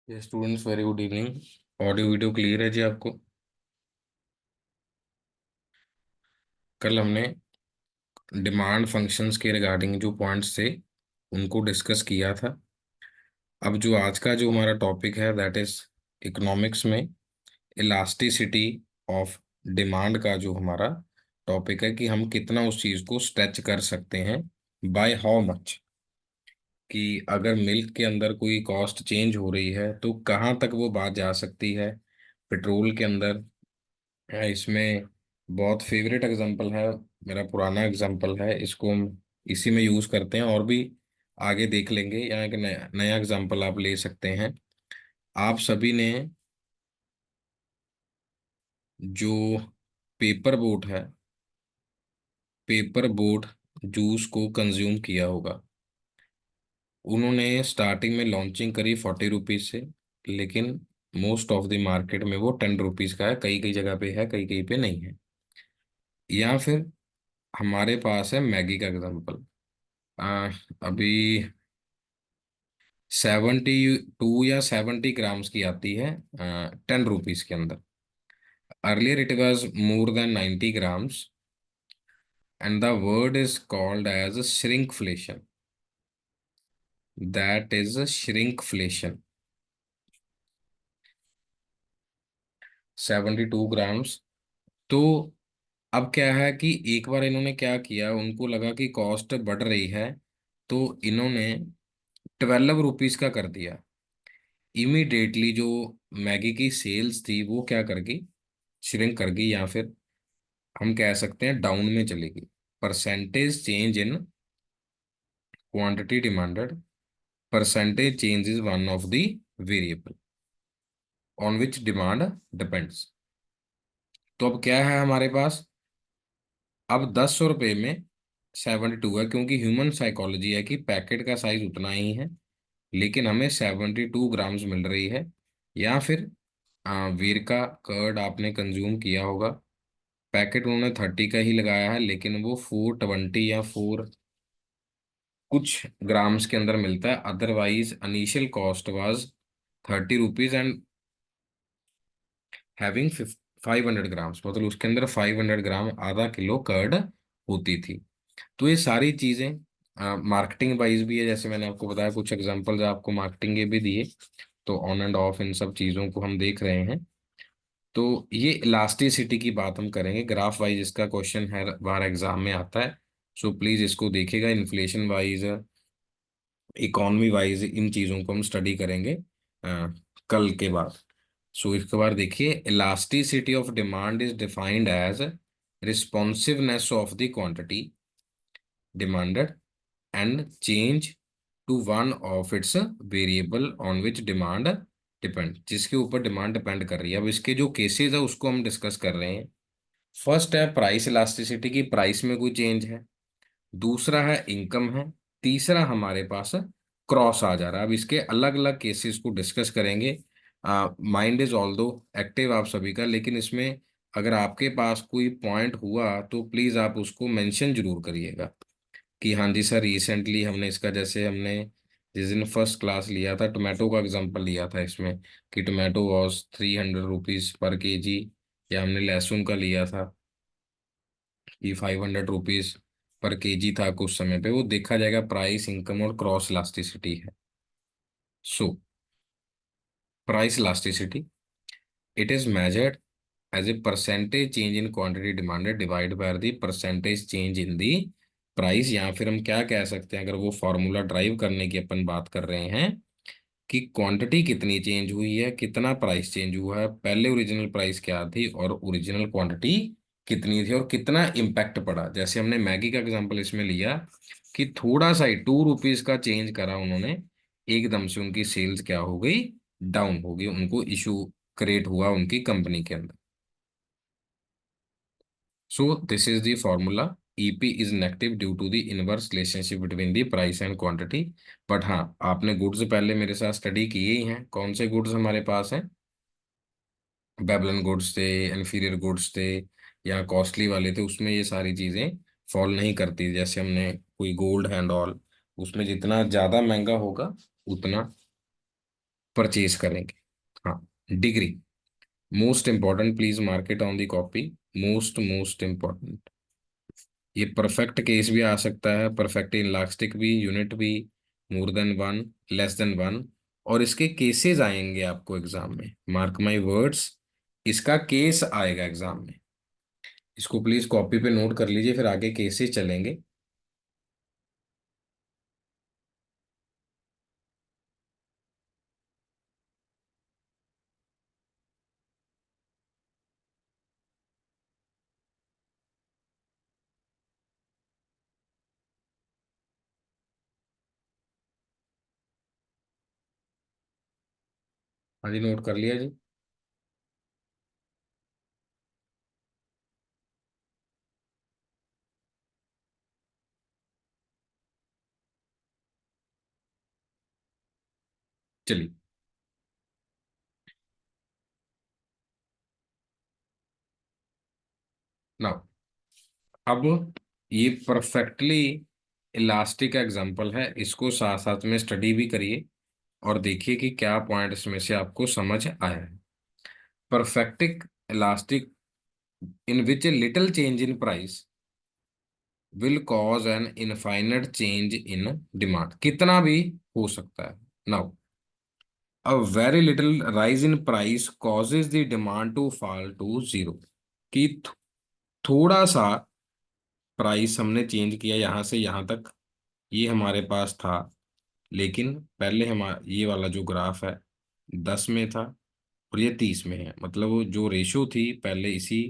ये students very good evening. Audio video clear है जी आपको? कल हमने डिमांड फंक्शंस के रिगार्डिंग जो पॉइंट्स थे उनको डिस्कस किया था। अब जो आज का जो हमारा टॉपिक है दैट इज इकोनॉमिक्स में इलास्टिसिटी ऑफ डिमांड का जो हमारा टॉपिक है कि हम कितना उस चीज को स्ट्रेच कर सकते हैं, बाय हाउ मच। कि अगर मिल्क के अंदर कोई कॉस्ट चेंज हो रही है तो कहाँ तक वो बात जा सकती है। पेट्रोल के अंदर है, इसमें बहुत फेवरेट एग्जांपल है, मेरा पुराना एग्जांपल है, इसको हम इसी में यूज करते हैं। और भी आगे देख लेंगे, यहाँ एक नया नया एग्जांपल आप ले सकते हैं। आप सभी ने जो पेपर बोट है, पेपर बोट जूस को कंज्यूम किया होगा। उन्होंने स्टार्टिंग में लॉन्चिंग करी 40 रुपीज से, लेकिन मोस्ट ऑफ द मार्केट में वो 10 रुपीज का है, कई कई जगह पे है, कई कई पे नहीं है। या फिर हमारे पास है मैगी का एग्जांपल। आ, अभी 72 या 70 ग्राम्स की आती है 10 रुपीज के अंदर। Earlier it was more than 90 grams and the word is called as shrinkflation. That is shrinkflation. 72 grams. तो अब क्या है कि एक बार इन्होंने क्या किया, उनको लगा कि कॉस्ट बढ़ रही है, तो इन्होंने 12 रुपीज का कर दिया। इमीडिएटली जो मैगी की सेल्स थी वो क्या कर गई, श्रिंक कर गई, या फिर हम कह सकते हैं डाउन में चलेगी। Percentage change in quantity demanded, percentage change is one of the variable on which demand depends. तो अब क्या है हमारे पास, अब 10 रुपए में 72 है, क्योंकि ह्यूमन साइकोलॉजी है कि पैकेट का साइज उतना ही है, लेकिन हमें 72 ग्राम्स मिल रही है। या फिर वीरका कर्ड आपने कंज्यूम किया होगा, पैकेट उन्होंने 30 का ही लगाया है, लेकिन वो 420 या 4 कुछ ग्राम्स के अंदर मिलता है। Otherwise initial cost was 30 rupees and having 500 grams, मतलब उसके अंदर 500 ग्राम, आधा किलो कर्ड होती थी। तो ये सारी चीजें मार्केटिंग वाइज भी है, जैसे मैंने आपको बताया, कुछ एग्जांपल्स आपको मार्केटिंग के भी दिए। तो ऑन एंड ऑफ इन सब चीजों को हम देख रहे हैं। तो ये इलास्टिसिटी की बात हम करेंगे, ग्राफ वाइज इसका क्वेश्चन हर बार एग्जाम में आता है। सो प्लीज इसको देखिएगा। इन्फ्लेशन वाइज, इकोनॉमी वाइज इन चीजों को हम स्टडी करेंगे कल के बाद। सो इसके बाद देखिए, elasticity of demand is defined as responsiveness of the quantity demanded and change to one of its variable on which demand depend, जिसके ऊपर डिमांड डिपेंड कर रही है। अब इसके जो केसेस है उसको हम डिस्कस कर रहे हैं। फर्स्ट है प्राइस इलास्टिसिटी की, प्राइस में कोई चेंज है। दूसरा है इनकम है। तीसरा हमारे पास क्रॉस आ जा रहा है। अब इसके अलग अलग केसेस को डिस्कस करेंगे। माइंड इज ऑल दो एक्टिव आप सभी का, लेकिन इसमें अगर आपके पास कोई पॉइंट हुआ तो प्लीज आप उसको मेंशन जरूर करिएगा कि हाँ जी सर, रिसेंटली हमने इसका, जैसे हमने जिस दिन फर्स्ट क्लास लिया था टोमेटो का एग्जांपल लिया था इसमें, कि tomato was 300 rupees per KG. या हमने लहसुन का लिया था कि 500 रुपीज पर केजी था कुछ समय पे। वो देखा जाएगा, प्राइस, इनकम और क्रॉस इलास्टिसिटी है। So price elasticity, it is measured as a percentage change in quantity demanded divide by the percentage change in the price. या फिर हम क्या कह सकते हैं, अगर वो फॉर्मूला ड्राइव करने की अपन बात कर रहे हैं कि क्वांटिटी कितनी चेंज हुई है, कितना प्राइस चेंज हुआ है, पहले ओरिजिनल प्राइस क्या थी और ओरिजिनल क्वांटिटी कितनी थी, और कितना इम्पैक्ट पड़ा। जैसे हमने मैगी का एग्जांपल इसमें लिया कि थोड़ा सा ही 2 रुपीज का चेंज करा उन्होंने, एकदम से उनकी सेल्स क्या हो गई, डाउन हो गई, उनको इशू क्रिएट हुआ उनकी कंपनी के अंदर। So this is the formula. EP is negative due to the inverse relationship between the price and quantity. But हाँ, आपने गुड्स पहले मेरे साथ स्टडी किए ही हैं। कौन से गुड्स हमारे पास हैं? बेबलन गुड्स थे, इन्फीरियर गुड्स थे, या कॉस्टली वाले थे। उसमें ये सारी चीजें फॉल नहीं करती। जैसे हमने कोई गोल्ड हैंड ऑल, उसमें जितना ज्यादा महंगा होगा उतना परचेज करेंगे। हाँ, degree most important, please mark it on the copy. Most most important. ये परफेक्ट केस भी आ सकता है, परफेक्ट इलास्टिक भी, यूनिट भी, more than one, less than one, और इसके केसेस आएंगे आपको एग्जाम में, मार्क माई वर्ड्स, इसका केस आएगा एग्जाम में। इसको प्लीज कॉपी पे नोट कर लीजिए, फिर आगे केसेस चलेंगे। हाँ जी, नोट कर लिया जी। चलिए, नाउ अब ये परफेक्टली इलास्टिक एग्जांपल है, इसको साथ साथ में स्टडी भी करिए और देखिए कि क्या पॉइंट इसमें से आपको समझ आया है। परफेक्टिक elastic in which a little change in price will cause an infinite change in demand, कितना भी हो सकता है। now a very little rise in price causes the demand to fall to zero, कि थोड़ा सा प्राइस हमने चेंज किया यहाँ से यहाँ तक, ये हमारे पास था, लेकिन पहले हमारा ये वाला जो ग्राफ है 10 में था और ये 30 में है, मतलब वो जो रेशो थी पहले इसी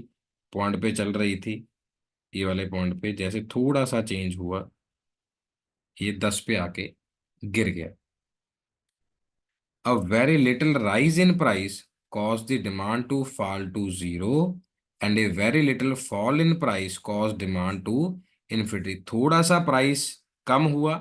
पॉइंट पे चल रही थी, ये वाले पॉइंट पे जैसे थोड़ा सा चेंज हुआ, ये 10 पे आके गिर गया। A very little rise in price caused the demand to fall to zero, and a very little fall in price caused demand to infinity। थोड़ा सा प्राइस कम हुआ,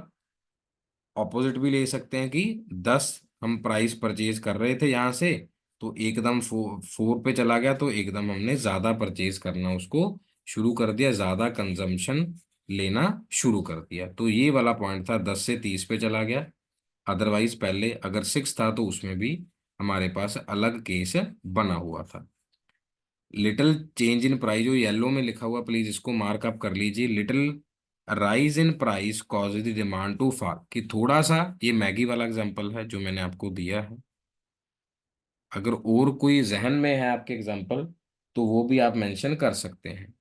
ऑपोजिट भी ले सकते हैं कि 10 हम प्राइस परचेज कर रहे थे यहाँ से, तो एकदम 4 पे चला गया, तो एकदम हमने ज्यादा परचेज करना उसको शुरू कर दिया, ज्यादा कंजम्पशन लेना शुरू कर दिया, तो ये वाला पॉइंट था 10 से 30 पे चला गया। अदरवाइज पहले अगर 6 था तो उसमें भी हमारे पास अलग केस बना हुआ था। लिटिल चेंज इन प्राइस जो येलो में लिखा हुआ, प्लीज इसको मार्क अप कर लीजिए। Little rise in price cause the demand to fall, कि थोड़ा सा, ये मैगी वाला एग्जांपल है जो मैंने आपको दिया है। अगर और कोई जहन में है आपके एग्जांपल तो वो भी आप मेंशन कर सकते हैं।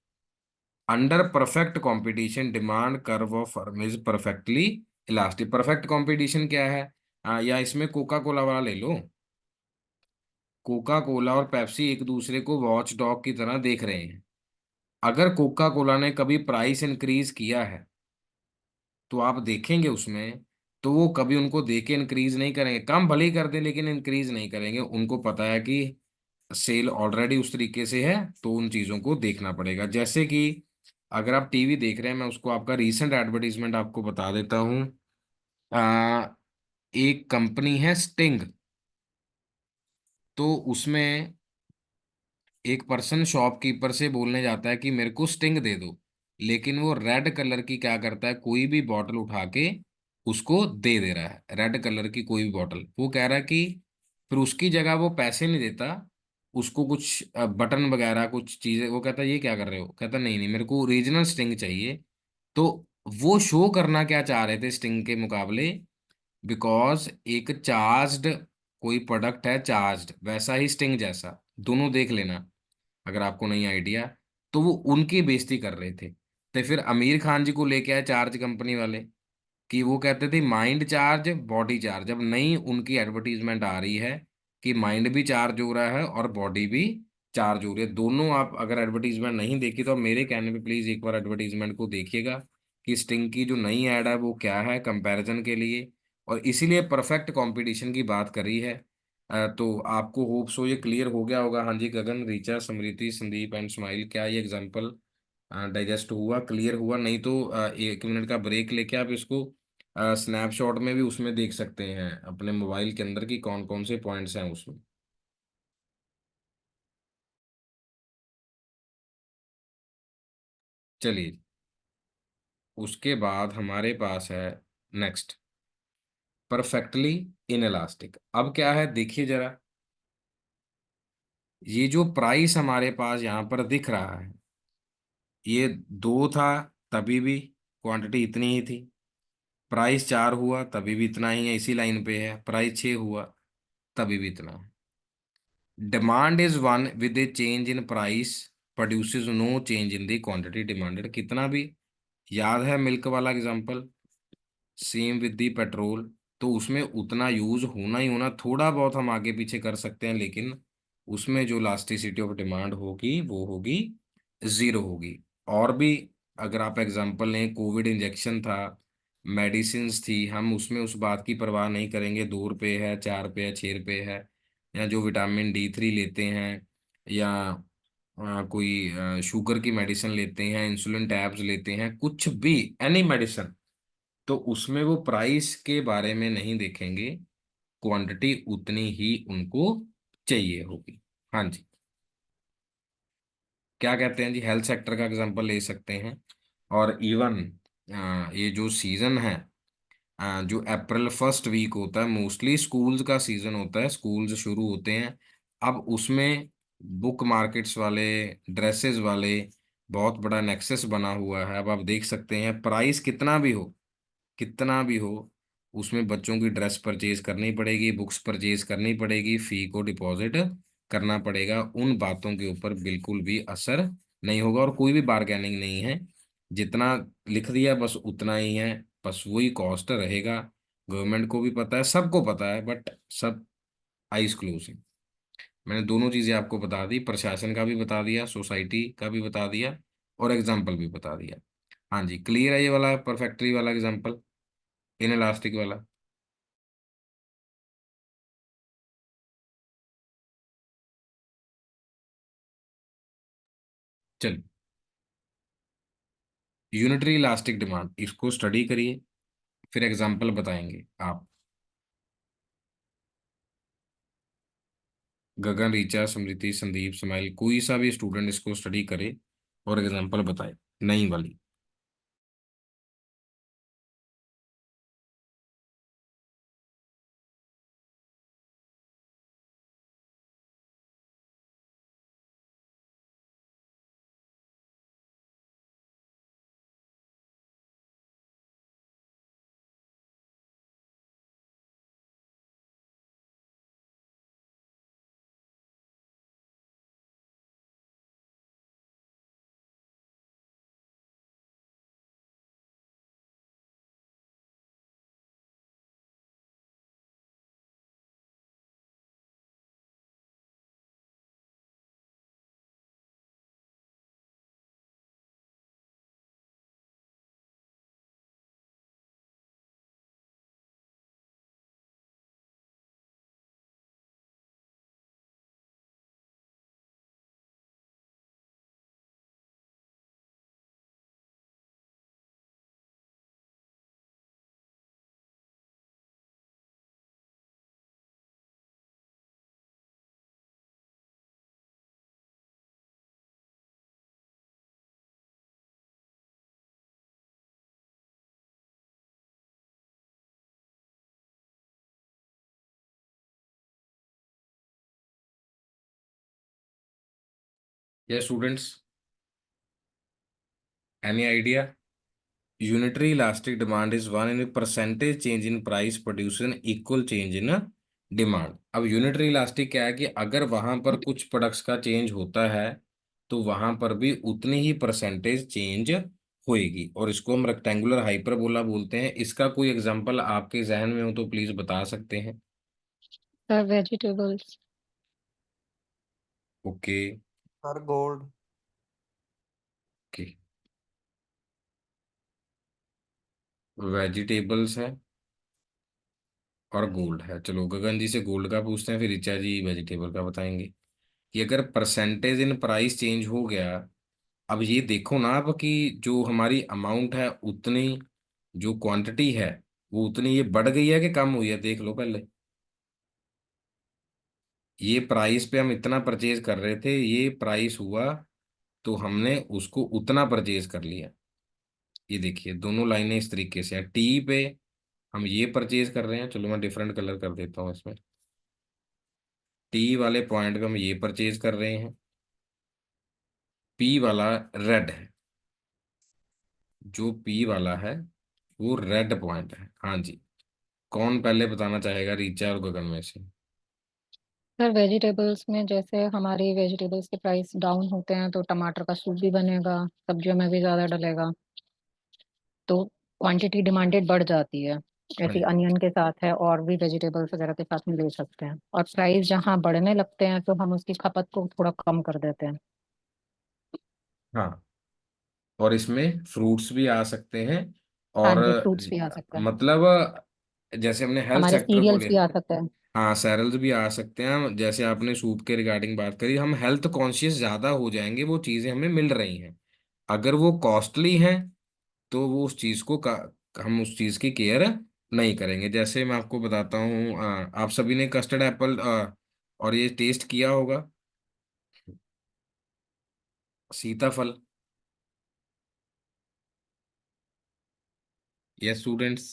Under perfect competition demand curve of firm is perfectly elastic. Perfect competition क्या है? या इसमें कोका कोला वाला ले लो। कोका कोला और पेप्सी एक दूसरे को वॉच डॉग की तरह देख रहे हैं। अगर कोका कोला ने कभी प्राइस इंक्रीज किया है तो आप देखेंगे उसमें, तो वो कभी उनको देख के इंक्रीज नहीं करेंगे, कम भले ही कर दे लेकिन इंक्रीज नहीं करेंगे, उनको पता है कि सेल ऑलरेडी उस तरीके से है, तो उन चीजों को देखना पड़ेगा। जैसे कि अगर आप टीवी देख रहे हैं, मैं उसको आपका रीसेंट एडवर्टीजमेंट आपको बता देता हूँ। आ, एक कंपनी है स्टिंग, तो उसमें एक पर्सन शॉपकीपर से बोलने जाता है कि मेरे को स्टिंग दे दो, लेकिन वो रेड कलर की क्या करता है, कोई भी बॉटल उठा के उसको दे रहा है, रेड कलर की कोई भी बॉटल। वो कह रहा है कि फिर उसकी जगह वो पैसे नहीं देता, उसको कुछ बटन वगैरह कुछ चीजें, वो कहता है ये क्या कर रहे हो, कहता नहीं नहीं मेरे को ओरिजिनल स्टिंग चाहिए। तो वो शो करना क्या चाह रहे थे स्टिंग के मुकाबले, बिकॉज एक चार्ज्ड कोई प्रोडक्ट है, चार्ज्ड वैसा ही स्टिंग जैसा, दोनों देख लेना अगर आपको नहीं आइडिया, तो वो उनकी बेइज्जती कर रहे थे। तो फिर आमिर खान जी को लेके आए चार्ज कंपनी वाले, कि वो कहते थे माइंड चार्ज बॉडी चार्ज। अब नई उनकी एडवर्टीजमेंट आ रही है कि माइंड भी चार्ज हो रहा है और बॉडी भी चार्ज हो रही है, दोनों। आप अगर एडवर्टीजमेंट नहीं देखी तो आप मेरे कहने पे प्लीज एक बार एडवर्टीजमेंट को देखिएगा कि स्टिंग की जो नई ऐड है वो क्या है कंपैरिजन के लिए, और इसीलिए परफेक्ट कंपटीशन की बात करी है। तो आपको होप सो ये क्लियर हो गया होगा। हाँ जी, गगन, रीचा, समृति, संदीप एंड स्माइल, क्या ये एग्जांपल डाइजेस्ट हुआ, क्लियर हुआ? नहीं तो 1 मिनट का ब्रेक लेके आप इसको स्नैपशॉट में भी उसमें देख सकते हैं अपने मोबाइल के अंदर की कौन कौन से पॉइंट्स हैं उसमें। चलिए, उसके बाद हमारे पास है नेक्स्ट, परफेक्टली इनइलास्टिक। अब क्या है देखिए जरा, ये जो प्राइस हमारे पास यहाँ पर दिख रहा है, ये 2 था तभी भी क्वांटिटी इतनी ही थी, प्राइस 4 हुआ तभी भी इतना ही है, इसी लाइन पे है, प्राइस 6 हुआ तभी भी इतना है। Demand is one with a change in price produces no change in the quantity demanded. कितना भी याद है मिल्क वाला example, same with the petrol, तो उसमें उतना यूज होना ही होना, थोड़ा बहुत हम आगे पीछे कर सकते हैं लेकिन उसमें जो इलास्टिसिटी ऑफ डिमांड होगी वो होगी जीरो होगी। और भी अगर आप एग्जांपल लें, कोविड इंजेक्शन था, मेडिसिन्स थी, हम उसमें उस बात की परवाह नहीं करेंगे 2 रुपये है, 4 रुपये है, 6 रुपये है। या जो विटामिन D3 लेते हैं, या कोई शुगर की मेडिसिन लेते हैं, इंसुलिन टैब्स लेते हैं, कुछ भी एनी मेडिसिन, तो उसमें वो प्राइस के बारे में नहीं देखेंगे, क्वांटिटी उतनी ही उनको चाहिए होगी। हाँ जी, क्या कहते हैं जी, हेल्थ सेक्टर का एग्जांपल ले सकते हैं। और इवन ये जो सीजन है, जो अप्रैल फर्स्ट वीक होता है, मोस्टली स्कूल्स का सीजन होता है, स्कूल्स शुरू होते हैं। अब उसमें बुक मार्केट्स वाले, ड्रेसेस वाले, बहुत बड़ा नेक्सस बना हुआ है। अब आप देख सकते हैं प्राइस कितना भी हो, कितना भी हो, उसमें बच्चों की ड्रेस परचेज करनी पड़ेगी, बुक्स परचेज करनी पड़ेगी, फी को डिपॉजिट करना पड़ेगा, उन बातों के ऊपर बिल्कुल भी असर नहीं होगा और कोई भी बार्गेनिंग नहीं है। जितना लिख दिया बस उतना ही है, बस वही कॉस्ट रहेगा। गवर्नमेंट को भी पता है, सबको पता है, बट सब आइज क्लोज है। मैंने दोनों चीजें आपको बता दी, प्रशासन का भी बता दिया, सोसाइटी का भी बता दिया, और एग्जाम्पल भी बता दिया। हाँ जी, क्लियर है ये वाला परफेक्टरी वाला एग्जाम्पल, इन इलास्टिक वाला। चल, यूनिटरी इलास्टिक डिमांड, इसको स्टडी करिए, फिर एग्जाम्पल बताएंगे आप। गगन, रीचा, स्मृति, संदीप, स्माइल, कोई सा भी स्टूडेंट इसको स्टडी करे और एग्जाम्पल बताए नई वाली। ये students, any idea? Unitary elastic demand is one in percentage change in price produce an equal change in demand. अब यूनिटरी इलास्टिक क्या है कि अगर वहां पर कुछ प्रोडक्ट्स का चेंज होता है तो वहां पर भी उतनी ही परसेंटेज चेंज होएगी, और इसको हम रेक्टेंगुलर हाइपरबोला बोलते हैं। इसका कोई एग्जांपल आपके जहन में हो तो प्लीज बता सकते हैं। Sir vegetables. Okay. Sir gold. Okay, vegetables है और गोल्ड है। चलो गगन जी से गोल्ड का पूछते हैं, फिर ऋचा जी वेजिटेबल का बताएंगे। कि अगर परसेंटेज इन प्राइस चेंज हो गया, अब ये देखो ना आप कि जो हमारी अमाउंट है उतनी, जो क्वांटिटी है वो उतनी, ये बढ़ गई है कि कम हुई है, देख लो पहले। ये प्राइस पे हम इतना परचेज कर रहे थे, ये प्राइस हुआ तो हमने उसको उतना परचेज कर लिया। ये देखिए दोनों लाइनें इस तरीके से हैं। टी पे हम ये परचेज कर रहे हैं, चलो मैं डिफरेंट कलर कर देता हूँ इसमें। टी वाले पॉइंट पे हम ये परचेज कर रहे हैं, पी वाला रेड है, जो पी वाला है वो रेड पॉइंट है। हाँ जी, कौन पहले बताना चाहेगा, रीचा और गगन में से? सर वेजिटेबल्स में जैसे हमारी वेजिटेबल्स के प्राइस डाउन होते हैं तो टमाटर का सूप भी बनेगा, सब्जियों में भी ज़्यादा डलेगा, तो क्वांटिटी डिमांडेड बढ़ जाती है। हाँ ऐसी जी। अनियन के साथ है और भी वेजिटेबल्स वगैरह के साथ में ले सकते हैं, और प्राइस जहाँ बढ़ने लगते हैं तो हम उसकी खपत को थोड़ा कम कर देते हैं। हाँ, और इसमें फ्रूट्स भी आ सकते हैं, हाँ और जी, फ्रूट्स भी आ सकते हैं। मतलब जैसे हमने हेल्थ हमारे सेक्टर को सीरियल्स लिया। भी आ सकते हैं। हाँ, सैरल्स भी आ सकते हैं, जैसे आपने सूप के रिगार्डिंग बात करी, हम हेल्थ कॉन्शियस ज्यादा हो जाएंगे, वो चीजें हमें मिल रही हैं। अगर वो कॉस्टली हैं तो वो उस चीज को हम उस चीज की केयर नहीं करेंगे। जैसे मैं आपको बताता हूँ, आप सभी ने कस्टर्ड एप्पल और ये टेस्ट किया होगा, सीताफल। Yes students.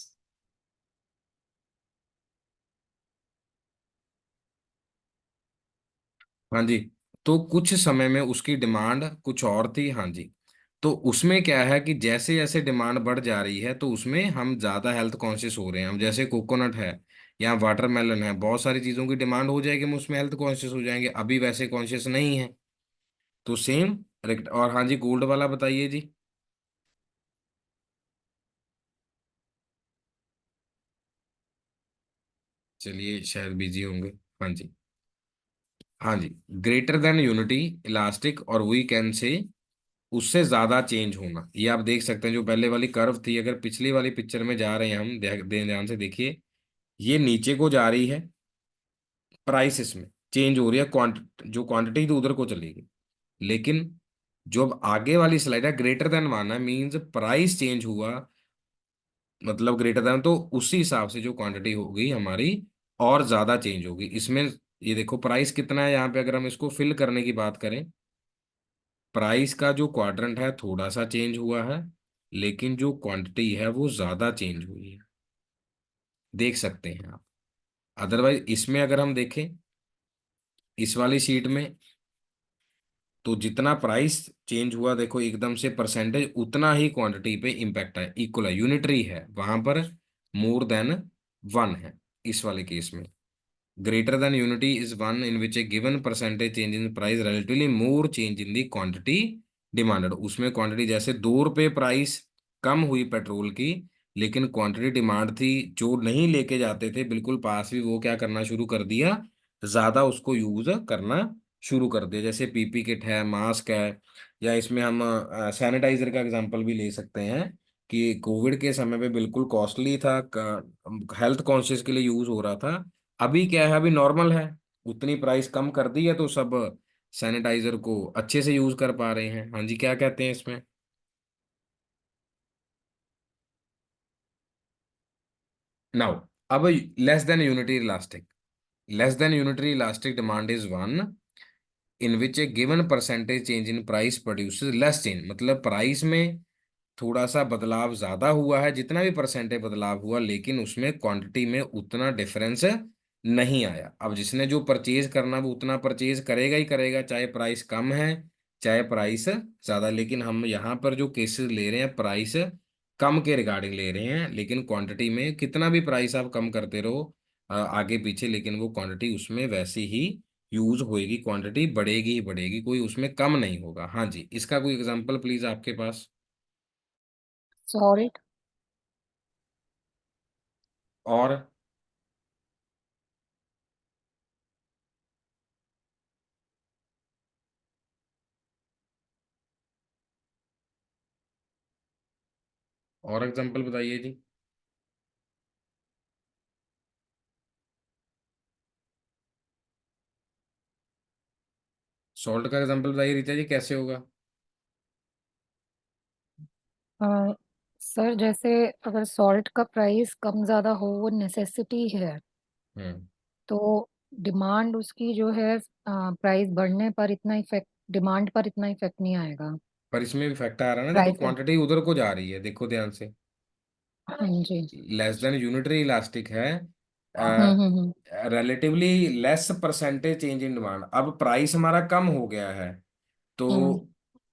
हाँ जी। तो कुछ समय में उसकी डिमांड कुछ और थी। हाँ जी। तो उसमें क्या है कि जैसे जैसे डिमांड बढ़ जा रही है तो उसमें हम ज़्यादा हेल्थ कॉन्शियस हो रहे हैं। हम जैसे कोकोनट है या वाटरमेलन है, बहुत सारी चीज़ों की डिमांड हो जाएगी, हम उसमें हेल्थ कॉन्शियस हो जाएंगे, अभी वैसे कॉन्शियस नहीं है। तो सेम। और हाँ जी, गोल्ड वाला बताइए जी। चलिए, शायद बिजी होंगे। हाँ जी। हाँ जी। ग्रेटर देन यूनिटी, इलास्टिक और वी कैन से, उससे ज्यादा चेंज होना। ये आप देख सकते हैं, जो पहले वाली कर्व थी, अगर पिछली वाली पिक्चर में जा रहे हैं हम, ध्यान से देखिए, ये नीचे को जा रही है, प्राइस इसमें चेंज हो रही है, जो क्वांटिटी थी उधर को चलेगी। लेकिन जो अब आगे वाली स्लाइड है, ग्रेटर देन वन है, मींस प्राइस चेंज हुआ, मतलब ग्रेटर देन, तो उसी हिसाब से जो क्वांटिटी होगी हमारी और ज्यादा चेंज होगी इसमें। ये देखो प्राइस कितना है यहाँ पे, अगर हम इसको फिल करने की बात करें, प्राइस का जो क्वाड्रेंट है थोड़ा सा चेंज हुआ है, लेकिन जो क्वांटिटी है वो ज्यादा चेंज हुई है, देख सकते हैं आप। अदरवाइज इसमें अगर हम देखें, इस वाली शीट में, तो जितना प्राइस चेंज हुआ देखो एकदम से परसेंटेज, उतना ही क्वांटिटी पे इम्पैक्ट है, इक्वल है, यूनिटरी है, वहां पर मोर देन वन है। इस वाले केस में greater than unity is one in which a given percentage change in price relatively more change in the quantity demanded। उसमें क्वांटिटी, जैसे 2 रुपए प्राइस कम हुई पेट्रोल की, लेकिन क्वांटिटी डिमांड थी, जो नहीं लेके जाते थे बिल्कुल पास भी, वो क्या करना शुरू कर दिया, ज्यादा उसको यूज करना शुरू कर दिया। जैसे पीपी किट है, मास्क है, या इसमें हम सैनिटाइजर का एग्जांपल भी ले सकते हैं, कि कोविड के समय पे बिल्कुल कॉस्टली था, हेल्थ कॉन्शियस के लिए यूज हो रहा था। अभी क्या है, अभी नॉर्मल है, उतनी प्राइस कम कर दी है तो सब सैनिटाइजर को अच्छे से यूज कर पा रहे हैं। हाँ जी, क्या कहते हैं इसमें? नाउ, अब less than unitary elastic, less than unitary elastic demand is one in which A given percentage change in price produces less change, मतलब प्राइस में थोड़ा सा बदलाव ज्यादा हुआ है, जितना भी परसेंटेज बदलाव हुआ, लेकिन उसमें क्वांटिटी में उतना डिफरेंस नहीं आया। अब जिसने जो परचेज करना वो उतना परचेज करेगा ही करेगा, चाहे प्राइस कम है चाहे प्राइस ज्यादा। लेकिन हम यहाँ पर जो केसेस ले रहे हैं, प्राइस कम के रिगार्डिंग ले रहे हैं, लेकिन क्वांटिटी में कितना भी प्राइस आप कम करते रहो आगे पीछे, लेकिन वो क्वांटिटी उसमें वैसी ही यूज होएगी, क्वांटिटी बढ़ेगी ही बढ़ेगी, कोई उसमें कम नहीं होगा। हाँ जी, इसका कोई एग्जांपल प्लीज आपके पास। सॉल्ट। और और एग्जांपल बताइए जी। सॉल्ट का एग्जांपल बताइए रीता जी, कैसे होगा? सर जैसे अगर सॉल्ट का प्राइस कम ज़्यादा हो, वो नेसेसिटी है, हम्म। तो डिमांड उसकी जो है प्राइस बढ़ने पर इतना इफेक्ट, डिमांड पर इतना इफेक्ट नहीं आएगा पर इसमें भी फैक्ट आ रहा है ना, देखो प्राइस का। क्वांटिटी उधर को जा रही है, देखो ध्यान से। हाँ जी। लेस देन यूनिटरी इलास्टिक है, hmm. Relatively less percentage change in demand. अब प्राइस हमारा कम हो गया है, तो हम्म।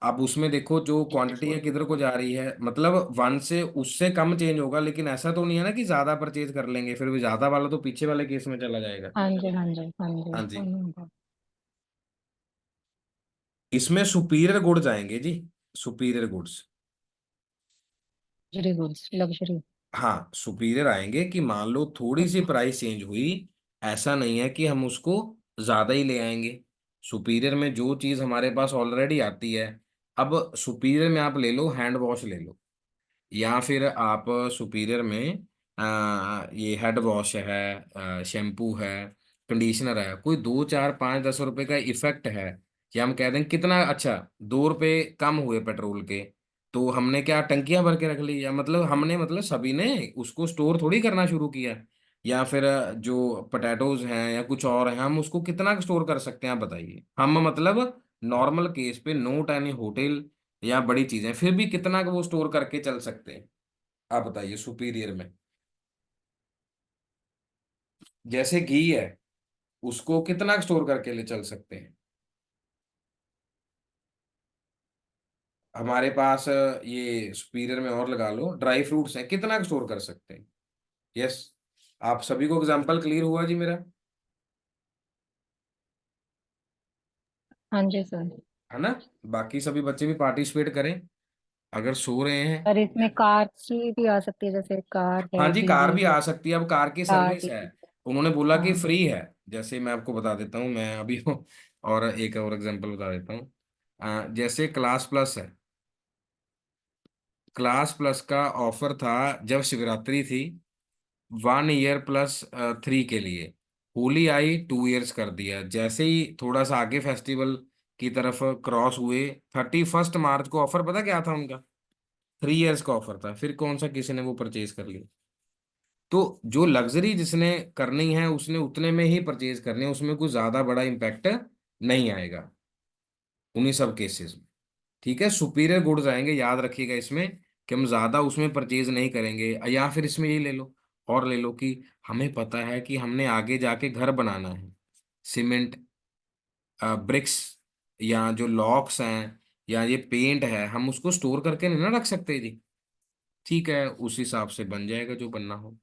अब उसमें देखो जो क्वांटिटी है किधर को जा रही है, मतलब वन से उससे कम चेंज होगा, लेकिन ऐसा तो नहीं है ना कि ज्यादा परचेज कर लेंगे फिर भी ज्यादा वाला तो पीछे वाले केस में चला जाएगा। हाँ जी, हाँ जी, हाँ जी, हाँ ऐसा जी। नहीं होगा। इसमें सुपीरियर गुड्स आएंगे जी, superior goods. Luxury goods, luxury. हाँ सुपीरियर आएंगे कि मान लो थोड़ी सी प्राइस चेंज हुई, ऐसा नहीं है कि हम उसको ज्यादा ही ले आएंगे। सुपीरियर में जो चीज हमारे पास ऑलरेडी आती है, अब सुपीरियर में आप ले लो हैंड वॉश ले लो, या फिर आप सुपीरियर में ये हेड वॉश है, शैम्पू है, कंडीशनर है, कोई 2 4 5 10 रुपए का इफेक्ट है, या हम कह दें कितना अच्छा 2 रुपए कम हुए पेट्रोल के, तो हमने क्या टंकियां भर के रख ली, या मतलब हमने मतलब सभी ने उसको स्टोर थोड़ी करना शुरू किया। या फिर जो पोटैटोज हैं या कुछ और है, हम उसको कितना स्टोर कर सकते हैं आप बताइए। हम मतलब नॉर्मल केस पे नोट एनी होटल या बड़ी चीजें फिर भी कितना का वो स्टोर करके चल सकते हैं, आप बताइए सुपीरियर में। जैसे घी है, उसको कितना स्टोर करके ले चल सकते हैं। हमारे पास ये सुपीरियर में और लगा लो ड्राई फ्रूट्स हैं, कितना स्टोर कर सकते हैं। यस, आप सभी को एग्जांपल क्लियर हुआ जी मेरा, हाँ जी सर। है ना। बाकी सभी बच्चे भी पार्टिसिपेट करें अगर सो रहे हैं। और इसमें कार की भी आ सकती है, जैसे कार हाँ है, जी कार बीवी भी है। आ सकती है, अब कार की कार सर्विस की। है, उन्होंने बोला कि हाँ। फ्री है। जैसे मैं आपको बता देता हूँ, मैं अभी और एक और एग्जांपल बता देता हूँ। जैसे क्लास प्लस है, क्लास प्लस का ऑफर था जब शिवरात्रि थी 1 ईयर प्लस 3 के लिए। होली आई 2 ईयर्स कर दिया, जैसे ही थोड़ा सा आगे फेस्टिवल की तरफ क्रॉस हुए 31 मार्च को ऑफर पता क्या था उनका, 3 ईयर्स का ऑफर था, फिर कौन सा किसी ने वो परचेज कर लिया। तो जो लग्जरी जिसने करनी है उसने उतने में ही परचेज करनी है, उसमें कोई ज्यादा बड़ा इम्पैक्ट नहीं आएगा उन्हीं सब केसेस में। ठीक है, सुपीरियर गुड्स आएंगे, याद रखिएगा इसमें कि हम ज्यादा उसमें परचेज नहीं करेंगे, या फिर इसमें ये ले लो और ले लो कि हमें पता है कि हमने आगे जाके घर बनाना है, सीमेंट, ब्रिक्स, या जो लॉक्स हैं, या ये पेंट है, हम उसको स्टोर करके नहीं ना रख सकते जी। ठीक है, उस हिसाब से बन जाएगा जो बनना हो।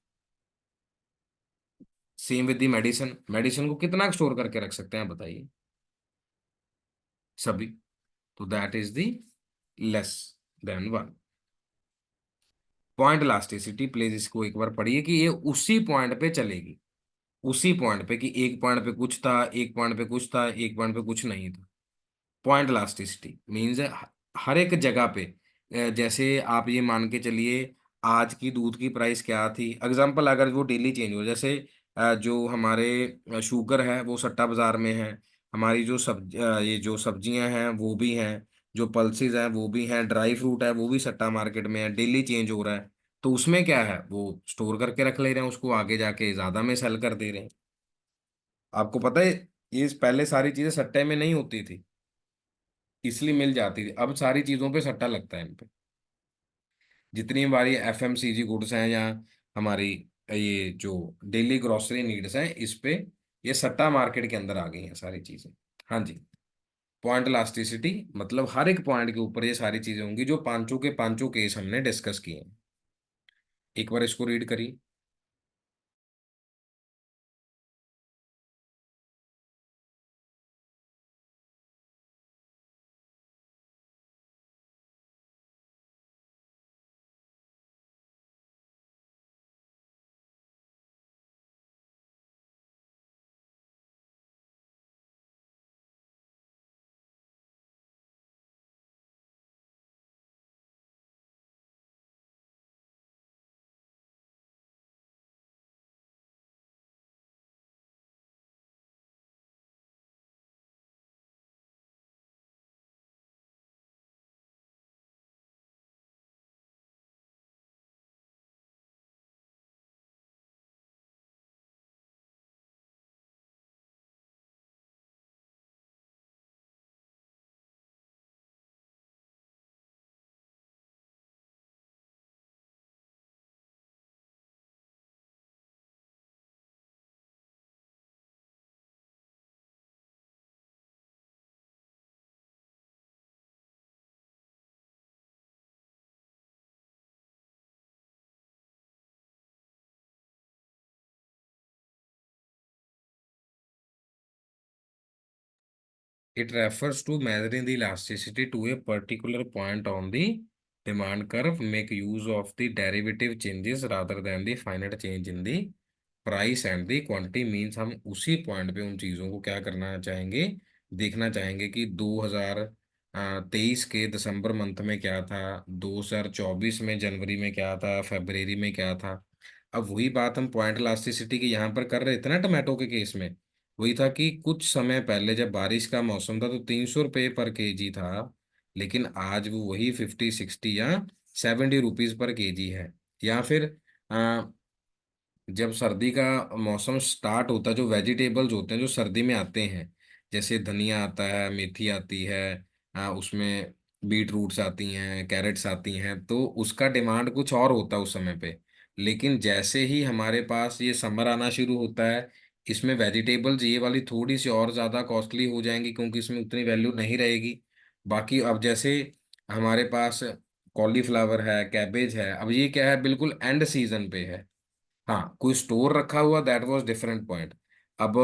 Same with the medicine, medicine को कितना स्टोर करके रख सकते हैं बताइए सभी, तो that is the less than 1। Point elasticity please इसको एक बार पढ़िए कि ये उसी पॉइंट पे चलेगी, उसी पॉइंट पे कि एक पॉइंट पे कुछ था, एक पॉइंट पे कुछ था, एक पॉइंट पे कुछ नहीं था। पॉइंट इलास्टिसिटी मीन्स हर एक जगह पे, जैसे आप ये मान के चलिए आज की दूध की प्राइस क्या थी एग्जांपल, अगर वो डेली चेंज हो, जैसे जो हमारे शुगर है वो सट्टा बाजार में है, हमारी जो ये जो सब्जियां हैं वो भी हैं, जो पल्सेस हैं वो भी हैं, ड्राई फ्रूट है वो भी सट्टा मार्केट में है, डेली चेंज हो रहा है। तो उसमें क्या है, वो स्टोर करके रख ले रहे हैं, उसको आगे जाके ज्यादा में सेल कर दे रहे हैं। आपको पता है ये पहले सारी चीजें सट्टे में नहीं होती थी, इसलिए मिल जाती थी, अब सारी चीजों पे सट्टा लगता है इन पे। जितनी हमारी एफएमसीजी गुड्स हैं या हमारी ये जो डेली ग्रोसरी नीड्स हैं, इस पे ये सट्टा मार्केट के अंदर आ गई हैं सारी चीजें। हाँ जी। पॉइंट इलास्टिसिटी मतलब हर एक पॉइंट के ऊपर ये सारी चीजें होंगी जो पांचों के पांचों केस हमने डिस्कस किए हैं। एक बार इसको रीड करिए। It refers to measuring the elasticity to a particular point on the demand curve. Make use of the derivative changes rather than the finite change in the price and the quantity. Means हम उसी point पे उन चीज़ों को क्या करना चाहेंगे, देखना चाहेंगे कि 2023 के दिसंबर मंथ में क्या था, 2024 में जनवरी में क्या था, फरवरी में क्या था। अब वही बात हम पॉइंट इलास्टिसिटी की यहाँ पर कर रहे थे ना टमाटो के केस में। वही था कि कुछ समय पहले जब बारिश का मौसम था तो 300 रुपये पर केजी था, लेकिन आज वो वही 50 60 या 70 रुपीज पर केजी है। या फिर जब सर्दी का मौसम स्टार्ट होता है, जो वेजिटेबल्स होते हैं जो सर्दी में आते हैं, जैसे धनिया आता है, मेथी आती है, उसमें बीट रूट्स आती हैं, कैरेट्स आती हैं, तो उसका डिमांड कुछ और होता है उस समय पे। लेकिन जैसे ही हमारे पास ये समर आना शुरू होता है, इसमें वेजिटेबल्स ये वाली थोड़ी सी और ज़्यादा कॉस्टली हो जाएंगी क्योंकि इसमें उतनी वैल्यू नहीं रहेगी। बाकी अब जैसे हमारे पास कॉलीफ्लावर है, कैबेज है, अब ये क्या है, बिल्कुल एंड सीजन पे है। हाँ, कोई स्टोर रखा हुआ, दैट वाज डिफरेंट पॉइंट। अब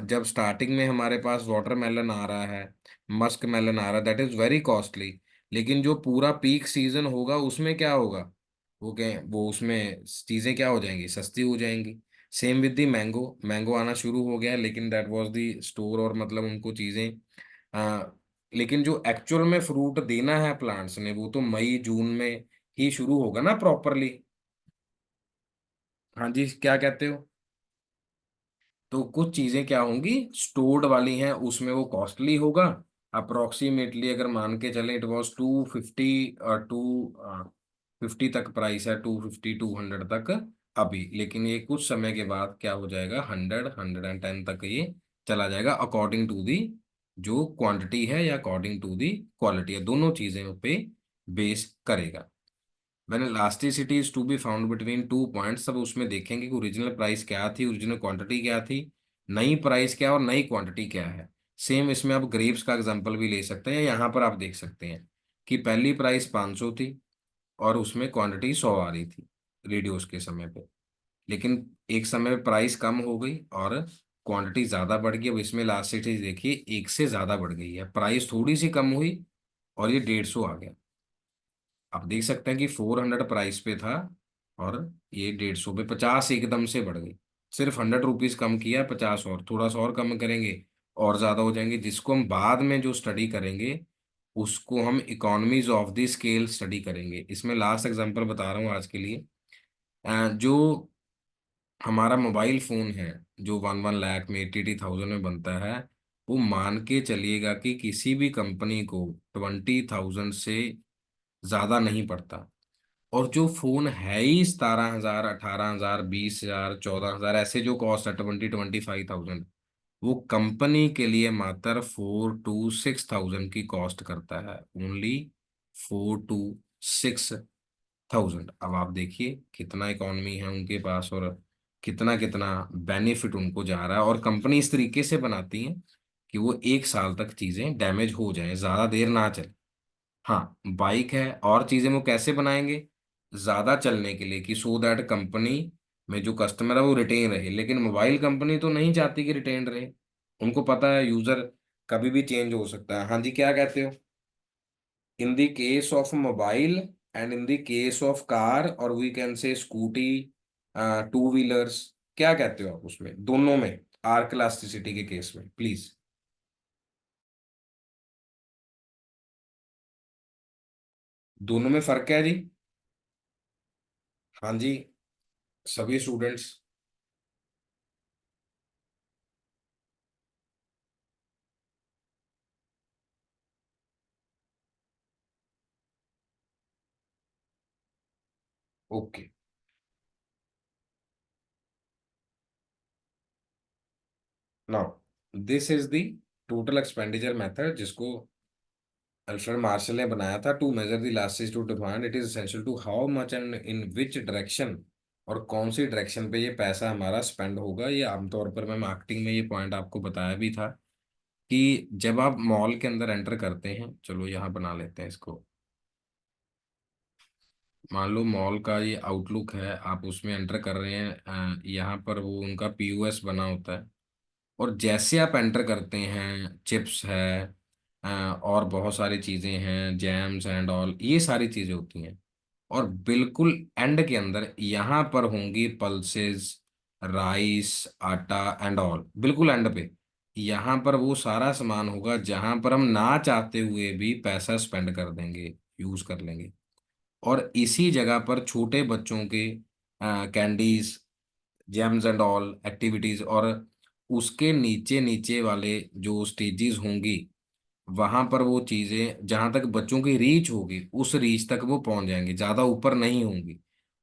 जब स्टार्टिंग में हमारे पास वाटरमेलन आ रहा है, मस्क मेलन आ रहा है, दैट इज वेरी कॉस्टली। लेकिन जो पूरा पीक सीजन होगा उसमें क्या होगा, वो उसमें चीजें क्या हो जाएंगी, सस्ती हो जाएंगी। Same with the mango, mango आना शुरू हो गया लेकिन दैट वाज दी स्टोर, और मतलब उनको चीजें आ, लेकिन जो एक्चुअल में फ्रूट देना है प्लांट्स ने वो तो मई जून में ही शुरू होगा ना प्रॉपरली। हाँ जी, क्या कहते हो। तो कुछ चीजें क्या होंगी, स्टोर्ड वाली हैं, उसमें वो कॉस्टली होगा। अप्रोक्सीमेटली अगर मान के चलें, इट वॉज 250 और 250 तक प्राइस है, 250 200 तक अभी। लेकिन ये कुछ समय के बाद क्या हो जाएगा, 100 110 तक ये चला जाएगा, अकॉर्डिंग टू दी जो क्वांटिटी है या अकॉर्डिंग टू दी क्वालिटी है, दोनों चीजें पे बेस करेगा। When elasticity is to be found between two points, अब उसमें देखेंगे कि ओरिजिनल प्राइस क्या थी, ओरिजिनल क्वांटिटी क्या थी, नई प्राइस क्या और नई क्वांटिटी क्या है। सेम इसमें आप ग्रेप्स का एग्जांपल भी ले सकते हैं, यहाँ पर आप देख सकते हैं कि पहली प्राइस 500 थी और उसमें क्वांटिटी 100 आ रही थी रेडियोस के समय पे। लेकिन एक समय प्राइस कम हो गई और क्वांटिटी ज्यादा बढ़ गई। अब इसमें इलास्टिसिटी देखिए, एक से ज्यादा बढ़ गई है, प्राइस थोड़ी सी कम हुई और ये 150 आ गया। आप देख सकते हैं कि 400 प्राइस पे था और ये 150 पे, 50 एकदम से बढ़ गई। सिर्फ 100 रुपीज कम किया, 50 और थोड़ा सा और कम करेंगे और ज्यादा हो जाएंगे, जिसको हम बाद में जो स्टडी करेंगे उसको हम economies of the scale study करेंगे। इसमें लास्ट एग्जांपल बता रहा हूँ आज के लिए। जो हमारा मोबाइल फोन है, जो 1 1 लाख में 80 80 थाउजेंड में बनता है, वो मान के चलिएगा कि किसी भी कंपनी को 20,000 से ज्यादा नहीं पड़ता। और जो फोन है ही 17,000 18,000 20,000 14,000, ऐसे जो कॉस्ट है 20 25,000, वो कंपनी के लिए मात्र 4 to 6 थाउजेंड की कॉस्ट करता है, ओनली 4 to 6 थाउजेंड। अब आप देखिए कितना इकोनॉमी है उनके पास और कितना कितना बेनिफिट उनको जा रहा है। और कंपनी इस तरीके से बनाती है कि वो 1 साल तक चीजें डैमेज हो जाए, ज्यादा देर ना चले। हाँ, बाइक है और चीजें वो कैसे बनाएंगे, ज्यादा चलने के लिए, कि सो दैट कंपनी में जो कस्टमर है वो रिटेन रहे। लेकिन मोबाइल कंपनी तो नहीं चाहती कि रिटेन रहे, उनको पता है यूजर कभी भी चेंज हो सकता है। हाँ जी, क्या कहते हो। In the case of mobile and in the case of car, और we can say scooty, two wheelers, क्या कहते हो आप उसमें दोनों में, आर्क इलास्टिसिटी के केस में प्लीज। दोनों में फर्क है जी। हाँ जी, सभी students. Okay, now this is the total expenditure method, जिसको अल्फ्रेड मार्शल ने बनाया था to measure the elasticity to define it is essential to how much and in which direction, और कौन सी डायरेक्शन पे ये पैसा हमारा स्पेंड होगा। ये आमतौर पर मैं मार्केटिंग में ये पॉइंट आपको बताया भी था कि जब आप मॉल के अंदर एंटर करते हैं, चलो यहाँ बना लेते हैं इसको। मान लो मॉल का ये आउटलुक है, आप उसमें एंटर कर रहे हैं, यहाँ पर वो उनका पीओएस बना होता है। और जैसे आप एंटर करते हैं, चिप्स है, और बहुत सारी चीजें हैं, जैम्स एंड ऑल, ये सारी चीजें होती हैं। और बिल्कुल एंड के अंदर यहाँ पर होंगी पल्सेस, राइस, आटा एंड ऑल, बिल्कुल एंड पे यहाँ पर वो सारा सामान होगा जहां पर हम ना चाहते हुए भी पैसा स्पेंड कर देंगे, यूज कर लेंगे। और इसी जगह पर छोटे बच्चों के candies, James and all activities, और उसके नीचे नीचे वाले जो स्टेजेस होंगी, वहां पर वो चीजें जहां तक बच्चों की रीच होगी उस रीच तक वो पहुंच जाएंगे, ज्यादा ऊपर नहीं होंगी।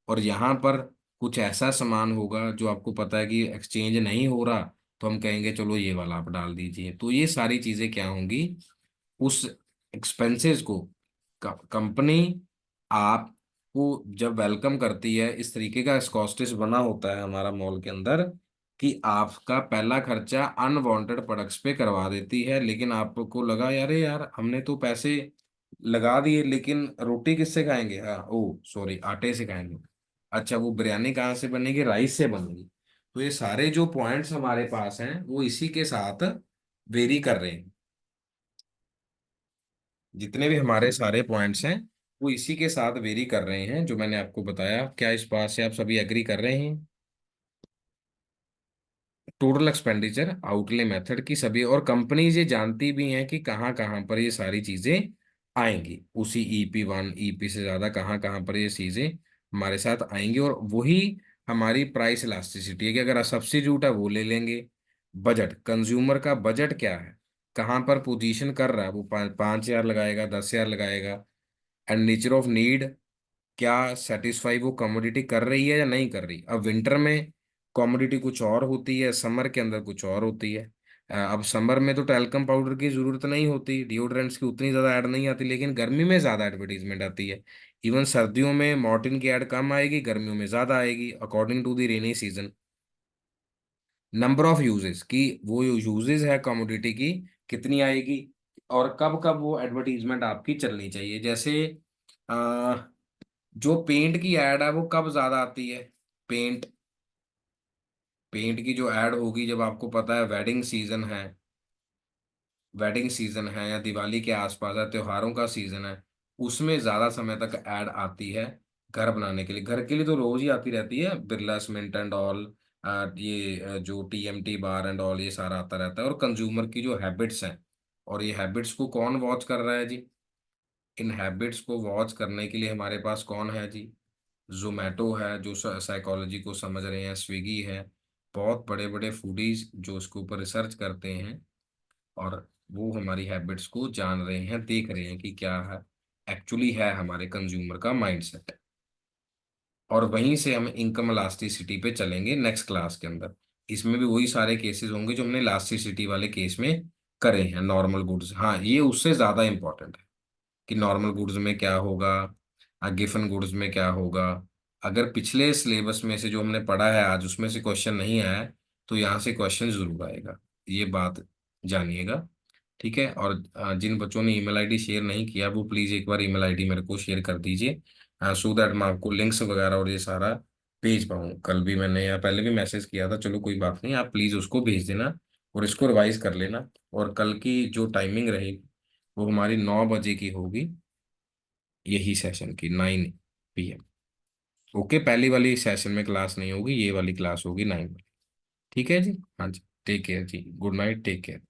और यहाँ पर कुछ ऐसा सामान होगा जो आपको पता है कि एक्सचेंज नहीं हो रहा, तो हम कहेंगे चलो ये वाला आप डाल दीजिए। तो ये सारी चीजें क्या होंगी, उस एक्सपेंसेस को कंपनी आपको जब वेलकम करती है, इस तरीके का स्कॉस्टिस बना होता है हमारा मॉल के अंदर, कि आपका पहला खर्चा अनवांटेड प्रोडक्ट्स पे करवा देती है। लेकिन आपको लगा यार, यार हमने तो पैसे लगा दिए, लेकिन रोटी किससे खाएंगे, हाँ ओ सॉरी आटे से खाएंगे। अच्छा वो बिरयानी कहाँ से बनेगी, राइस से बनेगी। तो ये सारे जो पॉइंट्स हमारे पास हैं वो इसी के साथ वेरी कर रहे हैं। जितने भी हमारे सारे पॉइंट्स हैं वो इसी के साथ वेरी कर रहे हैं जो मैंने आपको बताया। क्या इस बात से आप सभी एग्री कर रहे हैं? टोटल एक्सपेंडिचर, आउटले मेथड की सभी, और कंपनीज ये जानती भी हैं कि कहाँ कहाँ पर ये सारी चीजें आएंगी, उसी EP1 EP से ज्यादा कहाँ कहाँ पर ये चीजें हमारे साथ आएंगी। और वही हमारी प्राइस इलास्टिसिटी है कि अगर सब्स्टिट्यूट है वो ले लेंगे। बजट, कंज्यूमर का बजट क्या है, कहाँ पर पोजीशन कर रहा है वो, 5,000 लगाएगा, 10,000 लगाएगा। एंड नेचर ऑफ नीड, क्या सेटिस्फाई वो कमोडिटी कर रही है या नहीं कर रही। अब विंटर में कमोडिटी कुछ और होती है, समर के अंदर कुछ और होती है। अब समर में तो टैल्कम पाउडर की जरूरत नहीं होती, डिओड्रेंट्स की उतनी ज्यादा ऐड नहीं आती, लेकिन गर्मी में ज्यादा एडवर्टीजमेंट आती है। इवन सर्दियों में मॉर्टिन की ऐड कम आएगी, गर्मियों में ज्यादा आएगी, according to the rainy season. Number of uses की, वो यूजेस है कमोडिटी की, कितनी आएगी, और कब कब वो एडवर्टीजमेंट आपकी चलनी चाहिए। जैसे जो पेंट की ऐड है वो कब ज्यादा आती है, पेंट पेंट की जो ऐड होगी जब आपको पता है वेडिंग सीजन है, वेडिंग सीजन है या दिवाली के आसपास है, त्योहारों का सीजन है, उसमें ज्यादा समय तक ऐड आती है। घर बनाने के लिए, घर के लिए तो रोज ही आती रहती है, बिरला सीमेंट एंड ऑल, ये जो TMT बार एंड ऑल, ये सारा आता रहता है। और कंज्यूमर की जो हैबिट्स हैं, और ये हैबिट्स को कौन वॉच कर रहा है जी, इन हैबिट्स को वॉच करने के लिए हमारे पास कौन है जी, जोमेटो है जो साइकोलॉजी को समझ रहे हैं, स्विगी है, बहुत बड़े बड़े फूडीज जो इसके ऊपर रिसर्च करते हैं, और वो हमारी हैबिट्स को जान रहे हैं, देख रहे हैं कि क्या है एक्चुअली है हमारे कंज्यूमर का माइंडसेट। और वहीं से हम इनकम इलास्टिसिटी पे चलेंगे नेक्स्ट क्लास के अंदर। इसमें भी वही सारे केसेस होंगे जो हमने इलास्टिसिटी वाले केस में करे हैं। नॉर्मल गुड्स, हाँ ये उससे ज्यादा इंपॉर्टेंट है कि नॉर्मल गुड्स में क्या होगा, गिफन गुड्स में क्या होगा। अगर पिछले सिलेबस में से जो हमने पढ़ा है आज उसमें से क्वेश्चन नहीं आया है, तो यहाँ से क्वेश्चन जरूर आएगा, ये बात जानिएगा। ठीक है। और जिन बच्चों ने ईमेल आईडी शेयर नहीं किया वो प्लीज़ एक बार ईमेल आईडी मेरे को शेयर कर दीजिए, सो दैट मैं आपको लिंक्स वगैरह और ये सारा भेज पाऊँ। कल भी मैंने या पहले भी मैसेज किया था, चलो कोई बात नहीं, आप प्लीज़ उसको भेज देना और इसको रिवाइज कर लेना। और कल की जो टाइमिंग रहेगी वो हमारी 9 बजे की होगी, यही सेशन की 9 PM। ओके, पहली वाली सेशन में क्लास नहीं होगी, ये वाली क्लास होगी 9 बजे। ठीक है जी, हाँ जी, टेक केयर जी, गुड नाइट, टेक केयर।